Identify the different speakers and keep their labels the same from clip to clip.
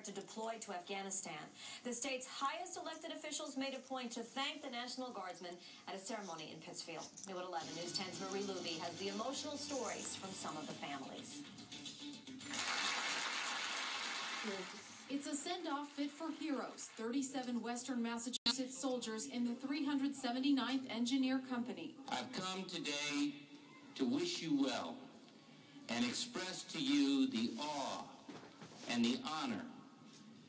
Speaker 1: to deploy to Afghanistan. The state's highest elected officials made a point to thank the National Guardsmen at a ceremony in Pittsfield. New at 11 News 10's Marie Luby has the emotional stories from some of the families.
Speaker 2: It's a send-off fit for heroes, 37 Western Massachusetts soldiers in the 379th Engineer Company.
Speaker 3: I've come today to wish you well and express to you the awe and the honor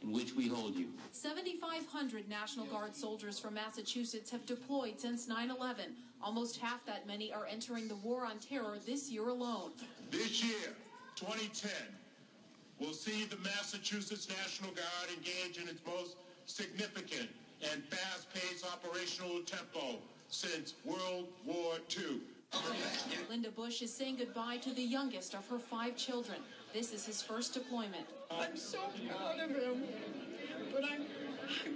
Speaker 3: in which we hold you.
Speaker 2: 7,500 National Guard soldiers from Massachusetts have deployed since 9/11. Almost half that many are entering the war on terror this year alone.
Speaker 4: This year, 2010, we'll see the Massachusetts National Guard engage in its most significant and fast-paced operational tempo since World War II.
Speaker 2: Linda Bush is saying goodbye to the youngest of her 5 children. This is his first deployment.
Speaker 5: I'm so proud of him, but I'm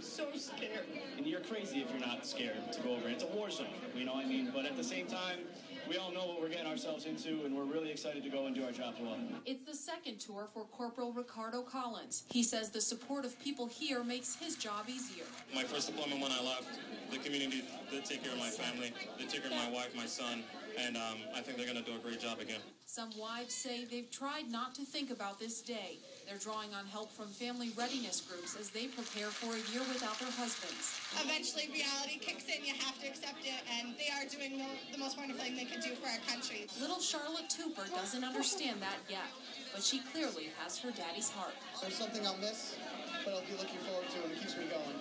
Speaker 5: so scared.
Speaker 6: And you're crazy if you're not scared to go over. It's a war zone, you know what I mean? But at the same time, we all know what we're getting ourselves into, and we're really excited to go and do our job well.
Speaker 2: It's the second tour for Corporal Ricardo Collins. He says the support of people here makes his job easier.
Speaker 7: My first deployment when I left, the community did take care of my family, they took care of my wife, my son, and I think they're going to do a great job again.
Speaker 2: Some wives say they've tried not to think about this day. They're drawing on help from family readiness groups as they prepare for a year without their husbands.
Speaker 8: Eventually reality kicks in, you have to accept it, and they are doing the most wonderful thing they can do for our country.
Speaker 2: Little Seth Tuper doesn't understand that yet, but she clearly has her daddy's heart.
Speaker 9: There's something I'll miss, but I'll be looking forward to, and it keeps me going.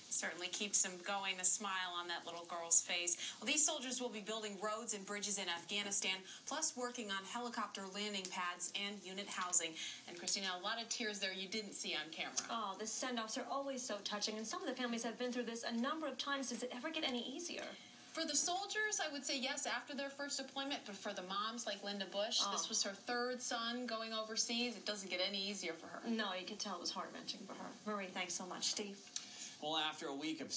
Speaker 10: Certainly keeps him going, a smile on that little girl's face. Well, these soldiers will be building roads and bridges in Afghanistan, plus working on helicopter landing pads and unit housing. And Christina, a lot of tears there you didn't see on camera.
Speaker 1: Oh, the send-offs are always so touching, and some of the families have been through this a number of times. Does it ever get any easier?
Speaker 10: For the soldiers, I would say yes after their first deployment, but for the moms like Linda Bush, this was her 3rd son going overseas. It doesn't get any easier for her.
Speaker 1: No, you could tell it was heart-wrenching for her. Marie, thanks so much. Steve?
Speaker 11: Well, after a week of